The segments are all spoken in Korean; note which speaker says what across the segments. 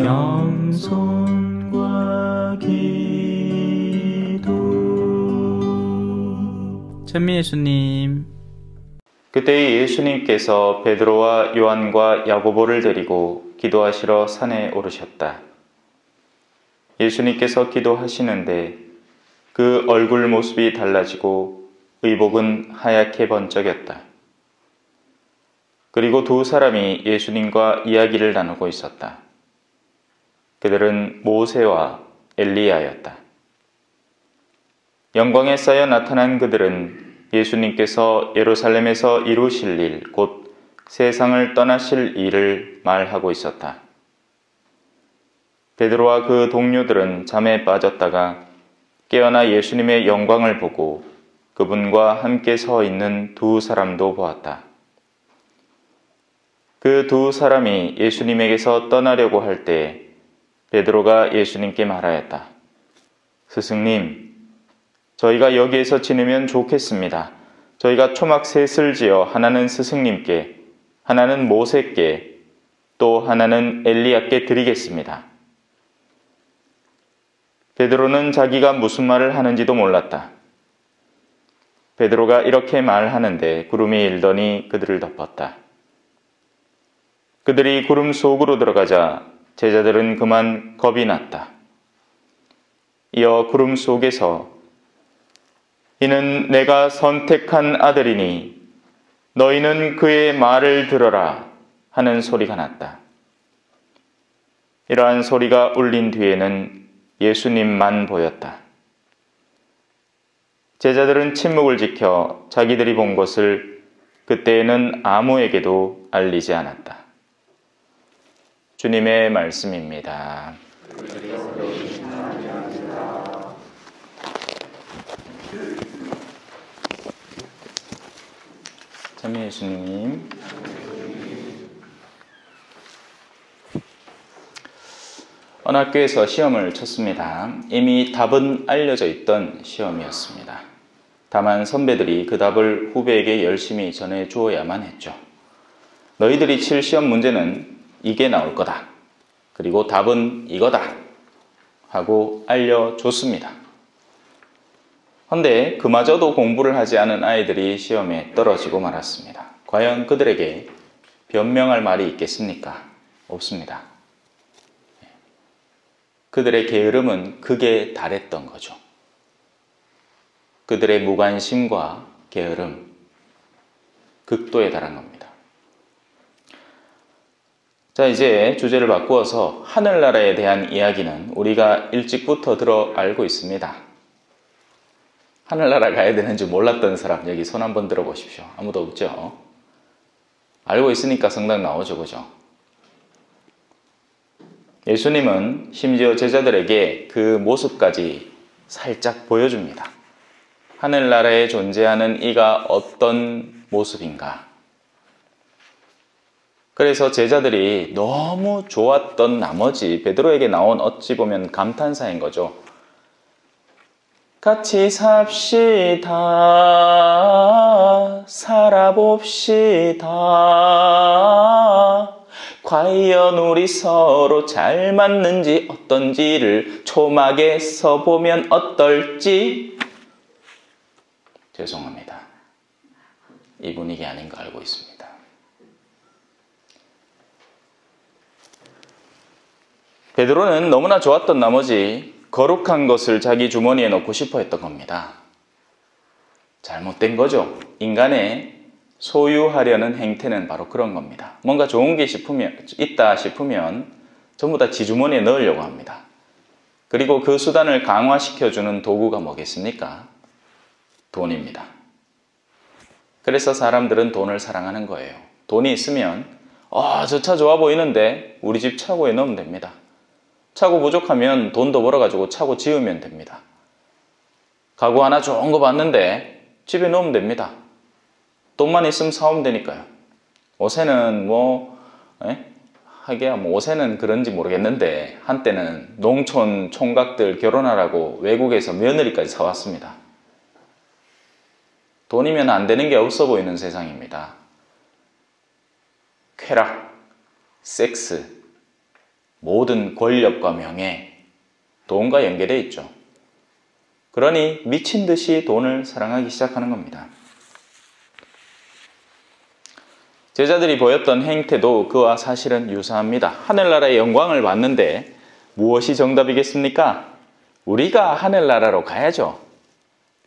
Speaker 1: 영손과 기도. 찬미 예수님.
Speaker 2: 그때 예수님께서 베드로와 요한과 야고보를 데리고 기도하시러 산에 오르셨다. 예수님께서 기도하시는데 그 얼굴 모습이 달라지고 의복은 하얗게 번쩍였다. 그리고 두 사람이 예수님과 이야기를 나누고 있었다. 그들은 모세와 엘리야였다. 영광에 쌓여 나타난 그들은 예수님께서 예루살렘에서 이루실 일, 곧 세상을 떠나실 일을 말하고 있었다. 베드로와 그 동료들은 잠에 빠졌다가 깨어나 예수님의 영광을 보고 그분과 함께 서 있는 두 사람도 보았다. 그 두 사람이 예수님에게서 떠나려고 할 때 베드로가 예수님께 말하였다. 스승님, 저희가 여기에서 지내면 좋겠습니다. 저희가 초막 셋을 지어 하나는 스승님께, 하나는 모세께, 또 하나는 엘리야께 드리겠습니다. 베드로는 자기가 무슨 말을 하는지도 몰랐다. 베드로가 이렇게 말하는데 구름이 일더니 그들을 덮었다. 그들이 구름 속으로 들어가자 제자들은 그만 겁이 났다. 이어 구름 속에서 이는 내가 선택한 아들이니 너희는 그의 말을 들어라 하는 소리가 났다. 이러한 소리가 울린 뒤에는 예수님만 보였다. 제자들은 침묵을 지켜 자기들이 본 것을 그때에는 아무에게도 알리지 않았다. 주님의 말씀입니다. 찬미 예수님. 어느 학교에서 시험을 쳤습니다. 이미 답은 알려져 있던 시험이었습니다. 다만 선배들이 그 답을 후배에게 열심히 전해 주어야만 했죠. 너희들이 칠 시험 문제는 이게 나올 거다. 그리고 답은 이거다. 하고 알려줬습니다. 그런데 그마저도 공부를 하지 않은 아이들이 시험에 떨어지고 말았습니다. 과연 그들에게 변명할 말이 있겠습니까? 없습니다. 그들의 게으름은 극에 달했던 거죠. 그들의 무관심과 게으름, 극도에 달한 겁니다. 자, 이제 주제를 바꾸어서 하늘나라에 대한 이야기는 우리가 일찍부터 들어 알고 있습니다. 하늘나라 가야 되는 줄 몰랐던 사람 여기 손 한번 들어보십시오. 아무도 없죠? 알고 있으니까 성당 나오죠, 그죠? 예수님은 심지어 제자들에게 그 모습까지 살짝 보여줍니다. 하늘나라에 존재하는 이가 어떤 모습인가? 그래서 제자들이 너무 좋았던 나머지 베드로에게 나온 어찌 보면 감탄사인 거죠. 같이 삽시다, 살아봅시다. 과연 우리 서로 잘 맞는지 어떤지를 초막에서 보면 어떨지. 죄송합니다. 이 분위기 아닌 거 알고 있습니다. 베드로는 너무나 좋았던 나머지 거룩한 것을 자기 주머니에 넣고 싶어 했던 겁니다. 잘못된 거죠. 인간의 소유하려는 행태는 바로 그런 겁니다. 뭔가 좋은 게 있다 싶으면 전부 다 지 주머니에 넣으려고 합니다. 그리고 그 수단을 강화시켜주는 도구가 뭐겠습니까? 돈입니다. 그래서 사람들은 돈을 사랑하는 거예요. 돈이 있으면 저 차 좋아 보이는데 우리 집 차고에 넣으면 됩니다. 차고 부족하면 돈 더 벌어가지고 차고 지으면 됩니다. 가구 하나 좋은 거 봤는데 집에 넣으면 됩니다. 돈만 있으면 사오면 되니까요. 옷에는 하기야 옷에는 그런지 모르겠는데 한때는 농촌 총각들 결혼하라고 외국에서 며느리까지 사왔습니다. 돈이면 안 되는 게 없어 보이는 세상입니다. 쾌락, 섹스, 모든 권력과 명예, 돈과 연계되어 있죠. 그러니 미친 듯이 돈을 사랑하기 시작하는 겁니다. 제자들이 보였던 행태도 그와 사실은 유사합니다. 하늘나라의 영광을 받는데 무엇이 정답이겠습니까? 우리가 하늘나라로 가야죠.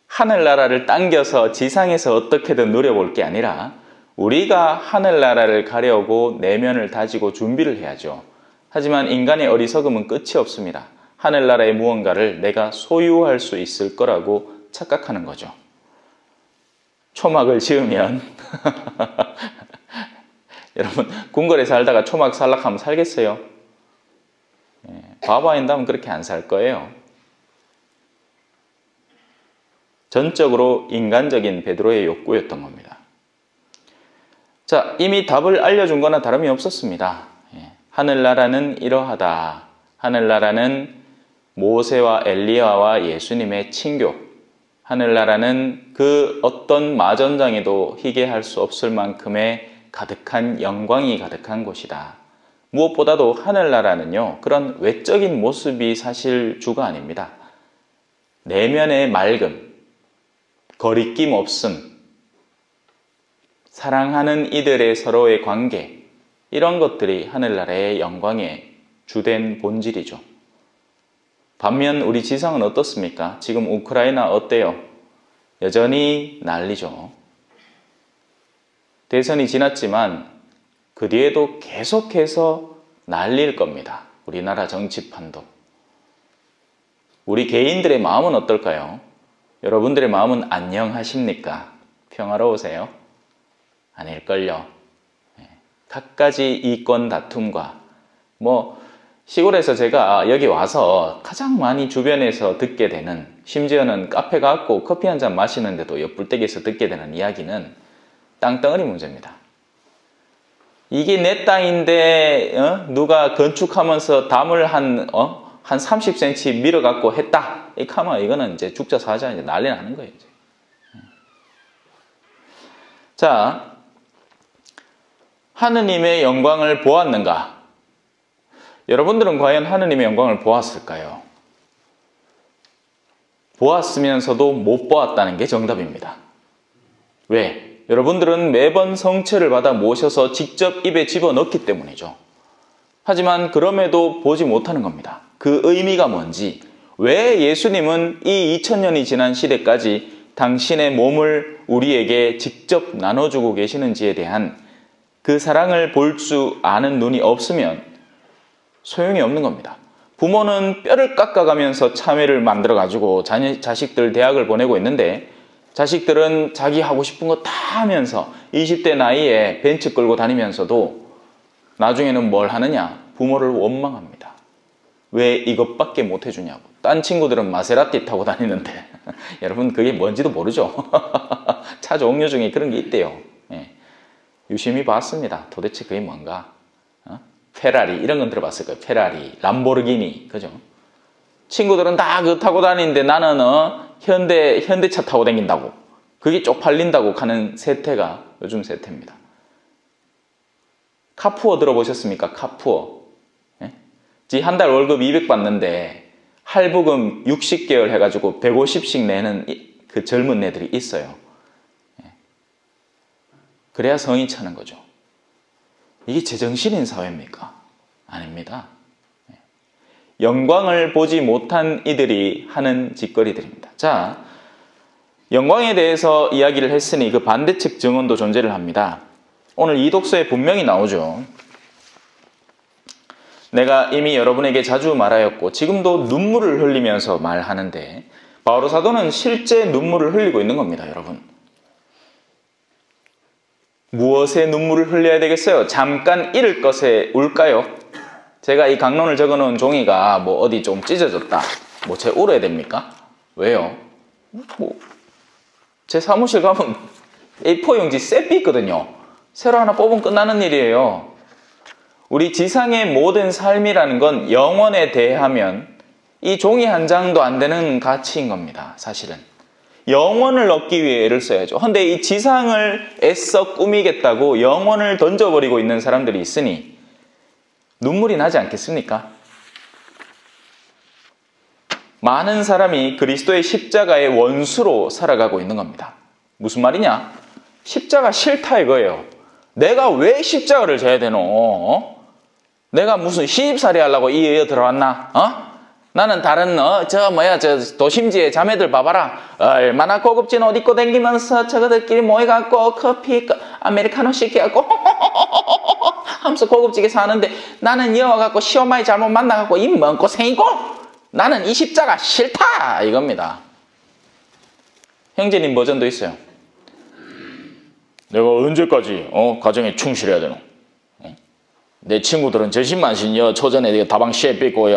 Speaker 2: 하늘나라를 당겨서 지상에서 어떻게든 누려볼 게 아니라 우리가 하늘나라를 가려고 내면을 다지고 준비를 해야죠. 하지만 인간의 어리석음은 끝이 없습니다. 하늘나라의 무언가를 내가 소유할 수 있을 거라고 착각하는 거죠. 초막을 지으면 여러분 궁궐에 살다가 초막 살락하면 살겠어요? 바보 아닌다면 그렇게 안 살 거예요. 전적으로 인간적인 베드로의 욕구였던 겁니다. 자, 이미 답을 알려준 거나 다름이 없었습니다. 하늘나라는 이러하다. 하늘나라는 모세와 엘리야와 예수님의 친교. 하늘나라는 그 어떤 마전장에도 희게할 수 없을 만큼의 가득한 영광이 가득한 곳이다. 무엇보다도 하늘나라는요, 그런 외적인 모습이 사실 주가 아닙니다. 내면의 맑음, 거리낌 없음, 사랑하는 이들의 서로의 관계, 이런 것들이 하늘나라의 영광의 주된 본질이죠. 반면 우리 지상은 어떻습니까? 지금 우크라이나 어때요? 여전히 난리죠. 대선이 지났지만 그 뒤에도 계속해서 난리일 겁니다. 우리나라 정치판도. 우리 개인들의 마음은 어떨까요? 여러분들의 마음은 안녕하십니까? 평화로우세요? 아닐걸요. 갖가지 이권 다툼과 시골에서 제가 여기 와서 가장 많이 주변에서 듣게 되는, 심지어는 카페 가고 커피 한 잔 마시는데도 옆불떼기에서 듣게 되는 이야기는 땅덩어리 문제입니다. 이게 내 땅인데 누가 건축하면서 담을 한 30cm 밀어갖고 했다. 이거는 이제 죽자 사자 이제 난리 나는 거예요. 이제. 자, 하느님의 영광을 보았는가? 여러분들은 과연 하느님의 영광을 보았을까요? 보았으면서도 못 보았다는 게 정답입니다. 왜? 여러분들은 매번 성체를 받아 모셔서 직접 입에 집어넣기 때문이죠. 하지만 그럼에도 보지 못하는 겁니다. 그 의미가 뭔지, 왜 예수님은 이 2000년이 지난 시대까지 당신의 몸을 우리에게 직접 나눠주고 계시는지에 대한 그 사랑을 볼 수 아는 눈이 없으면 소용이 없는 겁니다. 부모는 뼈를 깎아가면서 참외를 만들어가지고 자식들 대학을 보내고 있는데 자식들은 자기 하고 싶은 거 다 하면서 20대 나이에 벤츠 끌고 다니면서도 나중에는 뭘 하느냐? 부모를 원망합니다. 왜 이것밖에 못 해주냐고. 딴 친구들은 마세라티 타고 다니는데 여러분 그게 뭔지도 모르죠. 차 종류 중에 그런 게 있대요. 유심히 봤습니다. 도대체 그게 뭔가. 페라리 이런 건 들어봤을 거예요. 페라리, 람보르기니, 그죠? 친구들은 다 그거 타고 다니는데 나는 현대차 타고 다닌다고. 그게 쪽팔린다고 가는 세태가 요즘 세태입니다. 카푸어 들어보셨습니까? 카푸어. 지 한 달 월급 200 받는데 할부금 60개월 해가지고 150씩 내는 그 젊은 애들이 있어요. 그래야 성이 차는 거죠. 이게 제정신인 사회입니까? 아닙니다. 영광을 보지 못한 이들이 하는 짓거리들입니다. 자, 영광에 대해서 이야기를 했으니 그 반대측 증언도 존재를 합니다. 오늘 이 독서에 분명히 나오죠. 내가 이미 여러분에게 자주 말하였고 지금도 눈물을 흘리면서 말하는데 바오로 사도는 실제 눈물을 흘리고 있는 겁니다. 여러분. 무엇에 눈물을 흘려야 되겠어요? 잠깐 잃을 것에 울까요? 제가 이 강론을 적어놓은 종이가 어디 좀 찢어졌다. 제가 울어야 됩니까? 왜요? 제 사무실 가면 A4 용지 셋비 있거든요. 새로 하나 뽑으면 끝나는 일이에요. 우리 지상의 모든 삶이라는 건 영원에 대하면 이 종이 한 장도 안 되는 가치인 겁니다. 사실은. 영원을 얻기 위해 애를 써야죠. 근데 이 지상을 애써 꾸미겠다고 영원을 던져버리고 있는 사람들이 있으니 눈물이 나지 않겠습니까? 많은 사람이 그리스도의 십자가의 원수로 살아가고 있는 겁니다. 무슨 말이냐? 십자가 싫다 이거예요. 내가 왜 십자가를 져야 되노? 내가 무슨 시집살이 하려고 이 여여 들어왔나? 나는 다른 저 도심지의 자매들 봐봐라. 얼마나 고급진 옷 입고 다니면서 저거들끼리 모여갖고 커피 아메리카노 시켜갖고 하면서 고급지게 사는데 나는 여와갖고 시어머니 잘못 만나갖고 이 먼고 생이고 나는 이 십자가 싫다 이겁니다. 형제님 버전도 있어요. 내가 언제까지 가정에 충실해야 되노? 내 친구들은 저신만신 초전에 다방 쇠 삐고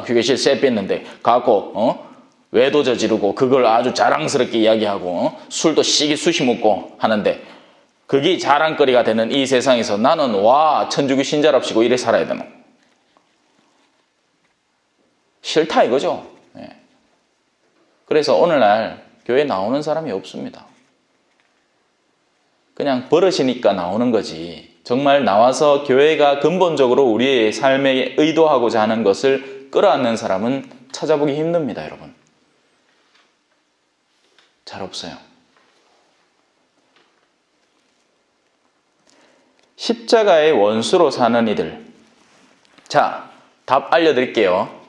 Speaker 2: 휴게실 쇠 삐는데 갖고 외도 저지르고 그걸 아주 자랑스럽게 이야기하고 술도 시기 수시 먹고 하는데 그게 자랑거리가 되는 이 세상에서 나는 와 천주교 신자랍시고 이래 살아야 되노? 싫다 이거죠. 그래서 오늘날 교회 나오는 사람이 없습니다. 그냥 버릇이니까 나오는 거지. 정말 나와서 교회가 근본적으로 우리의 삶에 의도하고자 하는 것을 끌어안는 사람은 찾아보기 힘듭니다, 여러분. 잘 없어요. 십자가의 원수로 사는 이들. 자, 답 알려드릴게요.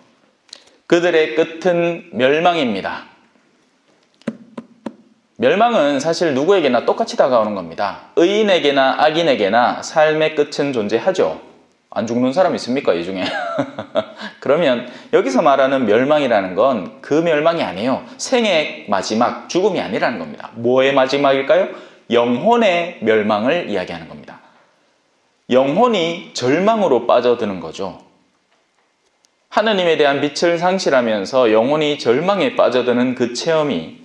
Speaker 2: 그들의 끝은 멸망입니다. 멸망은 사실 누구에게나 똑같이 다가오는 겁니다. 의인에게나 악인에게나 삶의 끝은 존재하죠. 안 죽는 사람 있습니까, 이 중에? 그러면 여기서 말하는 멸망이라는 건 그 멸망이 아니에요. 생의 마지막, 죽음이 아니라는 겁니다. 뭐의 마지막일까요? 영혼의 멸망을 이야기하는 겁니다. 영혼이 절망으로 빠져드는 거죠. 하느님에 대한 빛을 상실하면서 영혼이 절망에 빠져드는 그 체험이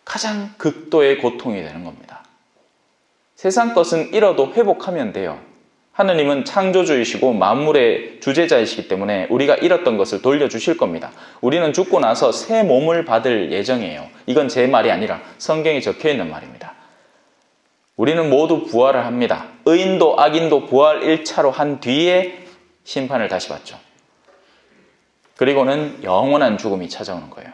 Speaker 2: 가장 극도의 고통이 되는 겁니다. 세상 것은 잃어도 회복하면 돼요. 하느님은 창조주이시고 만물의 주재자이시기 때문에 우리가 잃었던 것을 돌려주실 겁니다. 우리는 죽고 나서 새 몸을 받을 예정이에요. 이건 제 말이 아니라 성경에 적혀있는 말입니다. 우리는 모두 부활을 합니다. 의인도 악인도 부활 1차로 한 뒤에 심판을 다시 받죠. 그리고는 영원한 죽음이 찾아오는 거예요.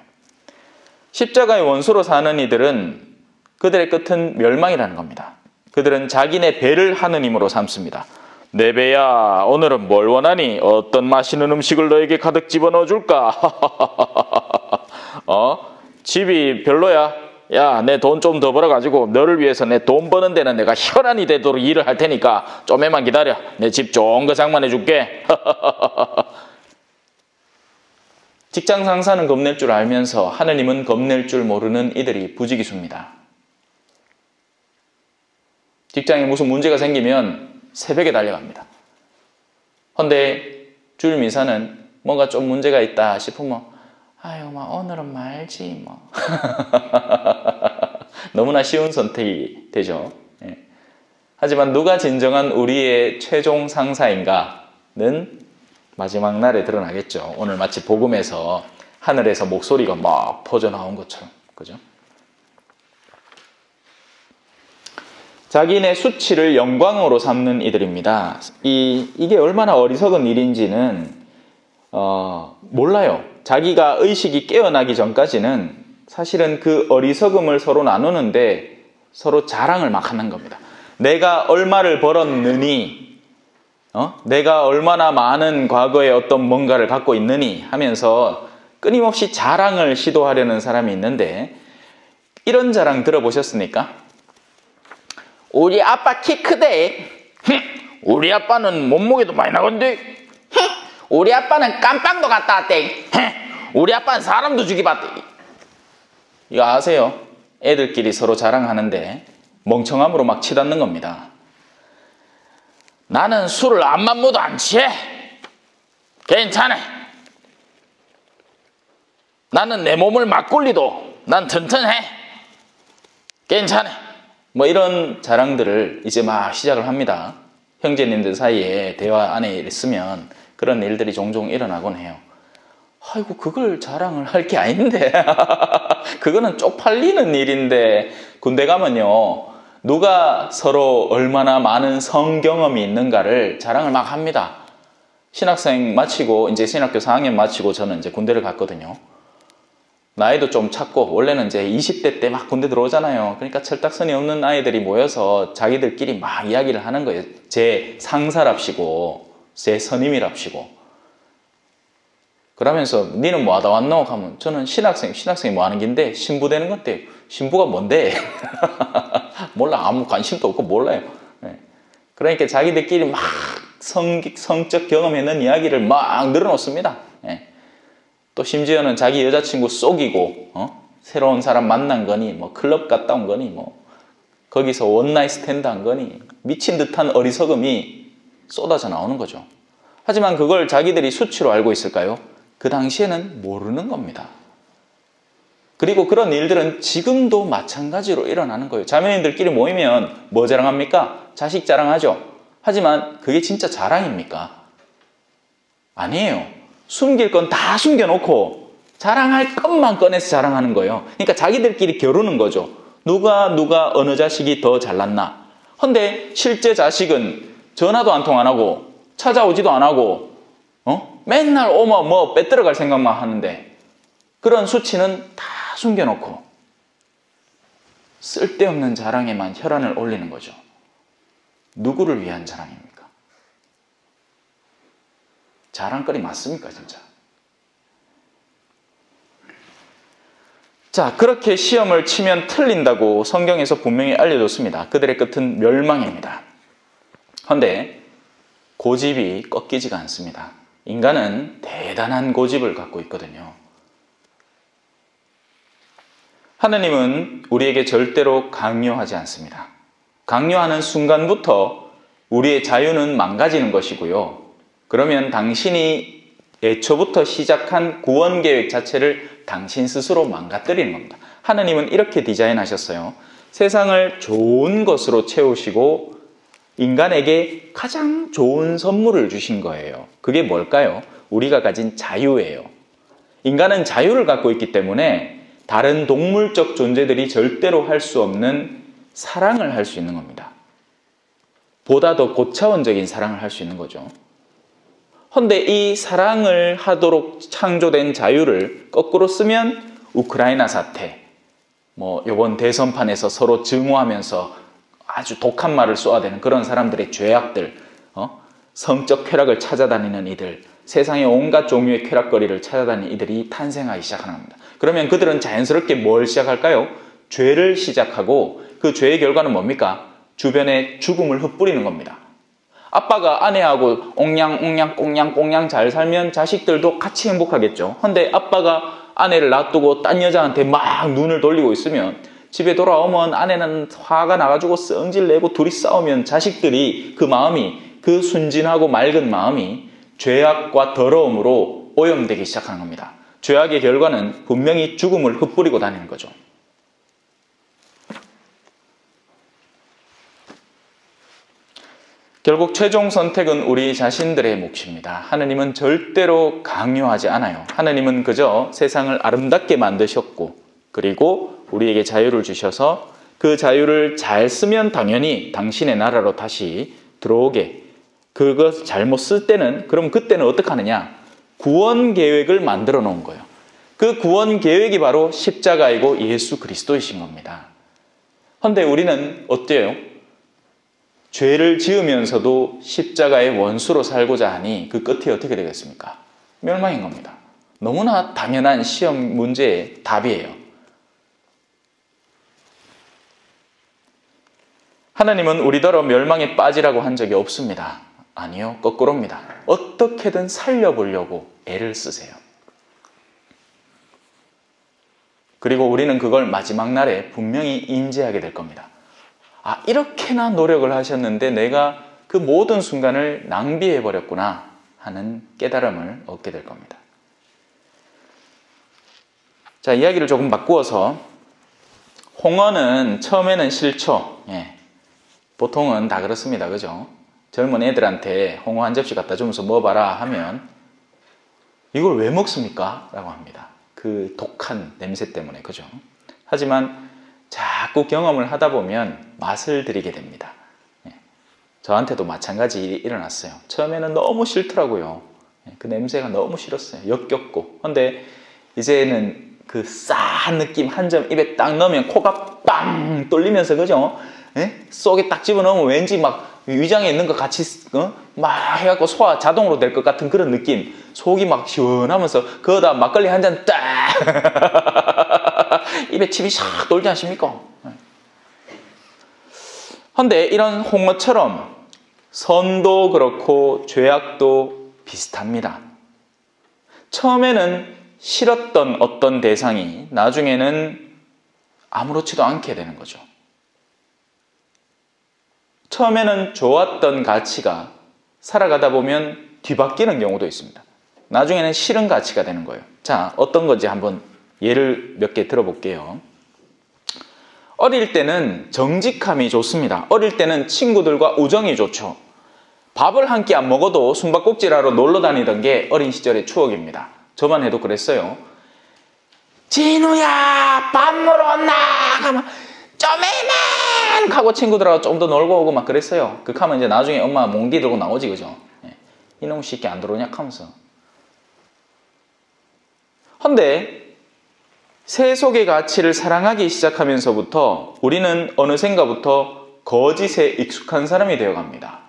Speaker 2: 십자가의 원수로 사는 이들은 그들의 끝은 멸망이라는 겁니다. 그들은 자기네 배를 하느님으로 삼습니다. 내 배야, 오늘은 뭘 원하니? 어떤 맛있는 음식을 너에게 가득 집어넣어 줄까? 집이 별로야? 야, 내 돈 좀 더 벌어가지고 너를 위해서 내 돈 버는 데는 내가 혈안이 되도록 일을 할 테니까 좀만 기다려. 내 집 좋은 거 장만해 줄게. 직장 상사는 겁낼 줄 알면서 하느님은 겁낼 줄 모르는 이들이 부지기수입니다. 직장에 무슨 문제가 생기면 새벽에 달려갑니다. 헌데 주일 미사는 뭔가 좀 문제가 있다 싶으면 아유, 오늘은 말지 뭐. 너무나 쉬운 선택이 되죠. 하지만 누가 진정한 우리의 최종 상사인가는 마지막 날에 드러나겠죠. 오늘 마치 복음에서 하늘에서 목소리가 막 퍼져나온 것처럼. 그죠? 자기네 수치를 영광으로 삼는 이들입니다. 이게 얼마나 어리석은 일인지는 몰라요. 자기가 의식이 깨어나기 전까지는 사실은 그 어리석음을 서로 나누는데 서로 자랑을 막 하는 겁니다. 내가 얼마를 벌었느니 내가 얼마나 많은 과거에 어떤 뭔가를 갖고 있느니 하면서 끊임없이 자랑을 시도하려는 사람이 있는데 이런 자랑 들어보셨습니까? 우리 아빠 키 크대. 우리 아빠는 몸무게도 많이 나건데. 우리 아빠는 깜빵도 갔다 왔대. 우리 아빠는 사람도 죽이봤대. 이거 아세요? 애들끼리 서로 자랑하는데 멍청함으로 막 치닫는 겁니다. 나는 술을 암만 먹어도 안 취해. 괜찮아. 나는 내 몸을 막 굴리도 난 튼튼해. 괜찮아. 뭐 이런 자랑들을 이제 막 시작을 합니다. 형제님들 사이에 대화 안에 있으면 그런 일들이 종종 일어나곤 해요. 아이고 그걸 자랑을 할 게 아닌데 그거는 쪽팔리는 일인데 군대 가면요 누가 서로 얼마나 많은 성경험이 있는가를 자랑을 막 합니다. 신학생 마치고 이제 신학교 4학년 마치고 저는 이제 군대를 갔거든요. 나이도 좀 찼고 원래는 이제 20대 때 막 군대 들어오잖아요. 그러니까 철딱선이 없는 아이들이 모여서 자기들끼리 막 이야기를 하는 거예요. 제 상사랍시고 제 선임이랍시고. 그러면서 니는 뭐 하다 왔노? 하면 저는 신학생이 뭐 하는 긴데 신부 되는 건데 신부가 뭔데? 몰라. 아무 관심도 없고 몰라요. 그러니까 자기들끼리 막 성적 경험했는 이야기를 막 늘어놓습니다. 또 심지어는 자기 여자친구 속이고 새로운 사람 만난 거니 뭐 클럽 갔다 온 거니 뭐 거기서 원나잇 스탠드 한 거니 미친 듯한 어리석음이 쏟아져 나오는 거죠. 하지만 그걸 자기들이 수치로 알고 있을까요? 그 당시에는 모르는 겁니다. 그리고 그런 일들은 지금도 마찬가지로 일어나는 거예요. 자매님들끼리 모이면 뭐 자랑합니까? 자식 자랑하죠. 하지만 그게 진짜 자랑입니까? 아니에요. 숨길 건 다 숨겨놓고 자랑할 것만 꺼내서 자랑하는 거예요. 그러니까 자기들끼리 겨루는 거죠. 누가 어느 자식이 더 잘났나. 근데 실제 자식은 전화도 한 통 안 하고 찾아오지도 안 하고 맨날 오면 뭐 빼들어갈 생각만 하는데 그런 수치는 다 숨겨놓고 쓸데없는 자랑에만 혈안을 올리는 거죠. 누구를 위한 자랑입니까? 자랑거리 맞습니까, 진짜? 자, 그렇게 시험을 치면 틀린다고 성경에서 분명히 알려줬습니다. 그들의 끝은 멸망입니다. 그런데 고집이 꺾이지가 않습니다. 인간은 대단한 고집을 갖고 있거든요. 하느님은 우리에게 절대로 강요하지 않습니다. 강요하는 순간부터 우리의 자유는 망가지는 것이고요. 그러면 당신이 애초부터 시작한 구원 계획 자체를 당신 스스로 망가뜨리는 겁니다. 하느님은 이렇게 디자인하셨어요. 세상을 좋은 것으로 채우시고 인간에게 가장 좋은 선물을 주신 거예요. 그게 뭘까요? 우리가 가진 자유예요. 인간은 자유를 갖고 있기 때문에 다른 동물적 존재들이 절대로 할 수 없는 사랑을 할 수 있는 겁니다. 보다 더 고차원적인 사랑을 할 수 있는 거죠. 그런데 이 사랑을 하도록 창조된 자유를 거꾸로 쓰면 우크라이나 사태, 뭐 이번 대선판에서 서로 증오하면서 아주 독한 말을 쏘아대는 그런 사람들의 죄악들, 성적 쾌락을 찾아다니는 이들, 세상의 온갖 종류의 쾌락거리를 찾아다니는 이들이 탄생하기 시작하는 겁니다. 그러면 그들은 자연스럽게 뭘 시작할까요? 죄를 시작하고 그 죄의 결과는 뭡니까? 주변에 죽음을 흩뿌리는 겁니다. 아빠가 아내하고 옹냥 잘 살면 자식들도 같이 행복하겠죠. 그런데 아빠가 아내를 놔두고 딴 여자한테 막 눈을 돌리고 있으면 집에 돌아오면 아내는 화가 나가지고 성질 내고 둘이 싸우면 자식들이 그 마음이, 그 순진하고 맑은 마음이 죄악과 더러움으로 오염되기 시작하는 겁니다. 죄악의 결과는 분명히 죽음을 흩뿌리고 다니는 거죠. 결국 최종 선택은 우리 자신들의 몫입니다. 하느님은 절대로 강요하지 않아요. 하느님은 그저 세상을 아름답게 만드셨고 그리고 우리에게 자유를 주셔서 그 자유를 잘 쓰면 당연히 당신의 나라로 다시 들어오게, 그것 잘못 쓸 때는 그럼 그때는 어떻게 하느냐? 구원 계획을 만들어 놓은 거예요. 그 구원 계획이 바로 십자가이고 예수 그리스도이신 겁니다. 그런데 우리는 어때요? 죄를 지으면서도 십자가의 원수로 살고자 하니 그 끝이 어떻게 되겠습니까? 멸망인 겁니다. 너무나 당연한 시험 문제의 답이에요. 하나님은 우리더러 멸망에 빠지라고 한 적이 없습니다. 아니요, 거꾸로입니다. 어떻게든 살려보려고 애를 쓰세요. 그리고 우리는 그걸 마지막 날에 분명히 인지하게 될 겁니다. 아, 이렇게나 노력을 하셨는데 내가 그 모든 순간을 낭비해버렸구나 하는 깨달음을 얻게 될 겁니다. 자, 이야기를 조금 바꾸어서 홍어는 처음에는 싫죠. 보통은 다 그렇습니다. 그죠? 젊은 애들한테 홍어 한 접시 갖다 주면서 먹어봐라 하면 이걸 왜 먹습니까? 라고 합니다. 그 독한 냄새 때문에. 그죠? 하지만 잘 자꾸 경험을 하다 보면 맛을 들이게 됩니다. 저한테도 마찬가지 일이 일어났어요. 처음에는 너무 싫더라고요. 그 냄새가 너무 싫었어요. 역겹고. 근데 이제는 그 싸한 느낌 한 점 입에 딱 넣으면 코가 빵 뚫리면서, 그죠? 속에 딱 집어넣으면 왠지 막 위장에 있는 것 같이 막 해갖고 소화 자동으로 될 것 같은 그런 느낌. 속이 막 시원하면서 그거다 막걸리 한 잔 딱 입에 침이 샥 돌지 않습니까? 근데 이런 홍어처럼 선도 그렇고 죄악도 비슷합니다. 처음에는 싫었던 어떤 대상이 나중에는 아무렇지도 않게 되는 거죠. 처음에는 좋았던 가치가 살아가다 보면 뒤바뀌는 경우도 있습니다. 나중에는 싫은 가치가 되는 거예요. 자, 어떤 건지 한번 예를 몇 개 들어볼게요. 어릴 때는 정직함이 좋습니다. 어릴 때는 친구들과 우정이 좋죠. 밥을 한 끼 안 먹어도 숨바꼭질하러 놀러 다니던 게 어린 시절의 추억입니다. 저만 해도 그랬어요. 진우야, 밥 먹으러 온나? 하면 쪼매만! 하고 친구들하고 좀 더 놀고 오고 막 그랬어요. 하면 이제 나중에 엄마 몽디 들고 나오지, 그죠? 이놈 새끼 안 들어오냐? 하면서. 근데 세속의 가치를 사랑하기 시작하면서부터 우리는 어느샌가부터 거짓에 익숙한 사람이 되어갑니다.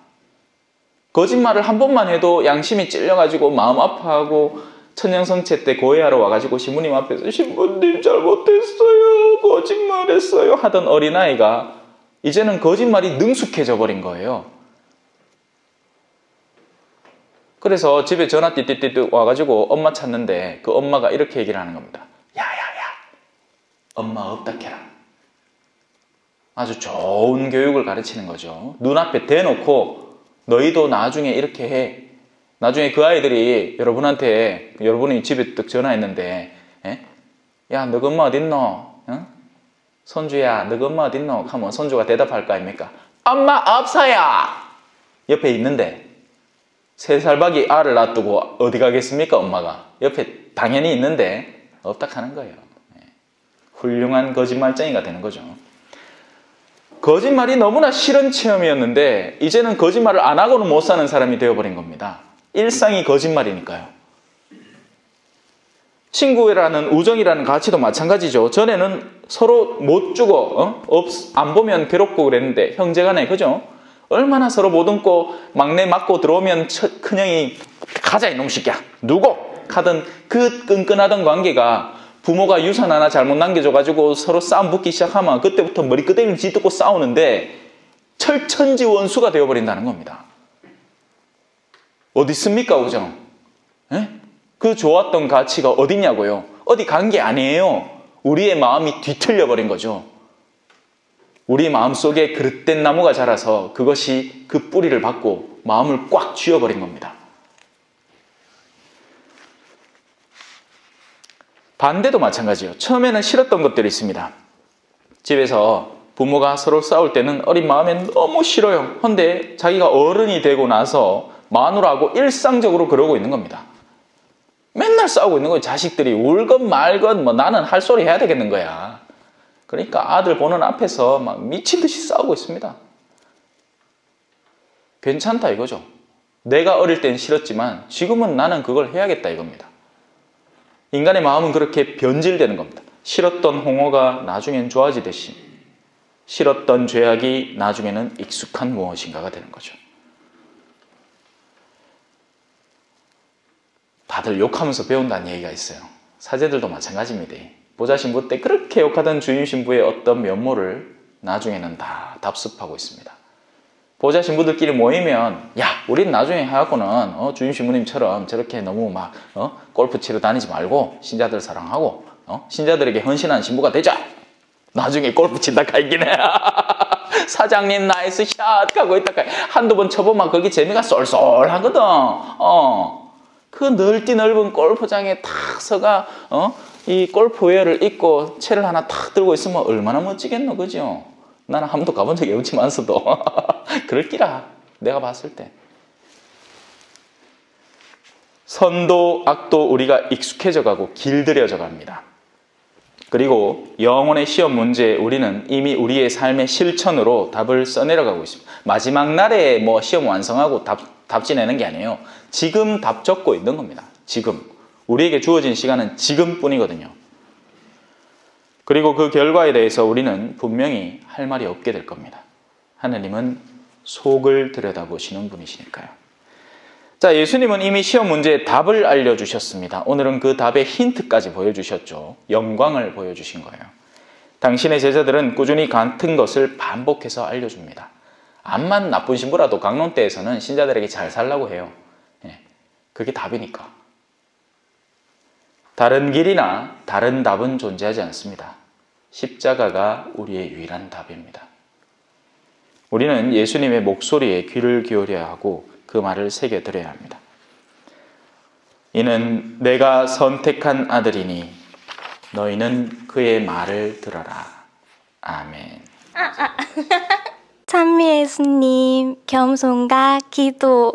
Speaker 2: 거짓말을 한 번만 해도 양심이 찔려가지고 마음 아파하고 천년성체 때 고해하러 와가지고 신부님 앞에서 신부님 잘못했어요, 거짓말했어요 하던 어린아이가 이제는 거짓말이 능숙해져 버린 거예요. 그래서 집에 전화 띠띠띠 와가지고 엄마 찾는데 그 엄마가 이렇게 얘기를 하는 겁니다. 야야야, 엄마 없다 캐라. 아주 좋은 교육을 가르치는 거죠. 눈앞에 대놓고 너희도 나중에 이렇게 해. 나중에 그 아이들이 여러분한테, 여러분이 집에 딱 전화했는데, 야, 너희 엄마 어딨노? 응? 손주야, 너희 엄마 어딨노? 하면 손주가 대답할 거 아닙니까? 엄마 없어요! 옆에 있는데, 3살박이 알을 놔두고 어디 가겠습니까, 엄마가? 옆에 당연히 있는데, 없다 하는 거예요. 훌륭한 거짓말쟁이가 되는 거죠. 거짓말이 너무나 싫은 체험이었는데, 이제는 거짓말을 안 하고는 못 사는 사람이 되어버린 겁니다. 일상이 거짓말이니까요. 친구라는 우정이라는 가치도 마찬가지죠. 전에는 서로 못 주고 안 보면 괴롭고 그랬는데 형제간에, 그죠? 얼마나 서로 못 웃고 막내 맞고 들어오면 큰형이 가자 이놈 새끼야 누구? 하던 그 끈끈하던 관계가 부모가 유산 하나 잘못 남겨줘가지고 서로 싸움 붙기 시작하면 그때부터 머리끄댕이를 쥐뜯고 싸우는데 철천지 원수가 되어버린다는 겁니다. 어디 있습니까, 우정? 그 좋았던 가치가 어디냐고요? 어디 간 게 아니에요. 우리의 마음이 뒤틀려 버린 거죠. 우리 마음속에 그릇된 나무가 자라서 그것이 그 뿌리를 받고 마음을 꽉 쥐어버린 겁니다. 반대도 마찬가지예요. 처음에는 싫었던 것들이 있습니다. 집에서 부모가 서로 싸울 때는 어린 마음에 너무 싫어요. 그런데 자기가 어른이 되고 나서 마누라하고 일상적으로 그러고 있는 겁니다. 맨날 싸우고 있는 거예요. 자식들이 울건 말건 뭐 나는 할 소리 해야 되겠는 거야. 그러니까 아들 보는 앞에서 막 미친 듯이 싸우고 있습니다. 괜찮다 이거죠. 내가 어릴 땐 싫었지만 지금은 나는 그걸 해야겠다 이겁니다. 인간의 마음은 그렇게 변질되는 겁니다. 싫었던 홍어가 나중엔 좋아지듯이 싫었던 죄악이 나중에는 익숙한 무엇인가가 되는 거죠. 다들 욕하면서 배운다는 얘기가 있어요. 사제들도 마찬가지입니다. 보좌신부 때 그렇게 욕하던 주임신부의 어떤 면모를 나중에는 다 답습하고 있습니다. 보좌신부들끼리 모이면 야, 우린 나중에 해갖고는 주임신부님처럼 저렇게 너무 막 골프 치러 다니지 말고 신자들 사랑하고 신자들에게 헌신한 신부가 되자. 나중에 골프 친다 가있긴 해. 사장님 나이스 샷 하고 있다가 한두 번 쳐보면 거기 재미가 쏠쏠하거든. 그 넓디 넓은 골프장에 탁 서가 이 골프웨어를 입고 채를 하나 탁 들고 있으면 얼마나 멋지겠노, 그죠? 나는 한 번도 가본 적이 없지만서도 그럴 끼라 내가 봤을 때. 선도 악도 우리가 익숙해져 가고 길들여져 갑니다. 그리고 영혼의 시험 문제에 우리는 이미 우리의 삶의 실천으로 답을 써내려가고 있습니다. 마지막 날에 뭐 시험 완성하고 답 지내는 게 아니에요. 지금 답 적고 있는 겁니다. 지금. 우리에게 주어진 시간은 지금뿐이거든요. 그리고 그 결과에 대해서 우리는 분명히 할 말이 없게 될 겁니다. 하느님은 속을 들여다보시는 분이시니까요. 자, 예수님은 이미 시험 문제의 답을 알려주셨습니다. 오늘은 그 답의 힌트까지 보여주셨죠. 영광을 보여주신 거예요. 당신의 제자들은 꾸준히 같은 것을 반복해서 알려줍니다. 암만 나쁜 신부라도 강론 때에서는 신자들에게 잘 살라고 해요. 그게 답이니까. 다른 길이나 다른 답은 존재하지 않습니다. 십자가가 우리의 유일한 답입니다. 우리는 예수님의 목소리에 귀를 기울여야 하고 그 말을 새겨들어야 합니다. 이는 내가 선택한 아들이니 너희는 그의 말을 들어라. 아멘.
Speaker 3: 찬미 예수님, 겸손과 기도.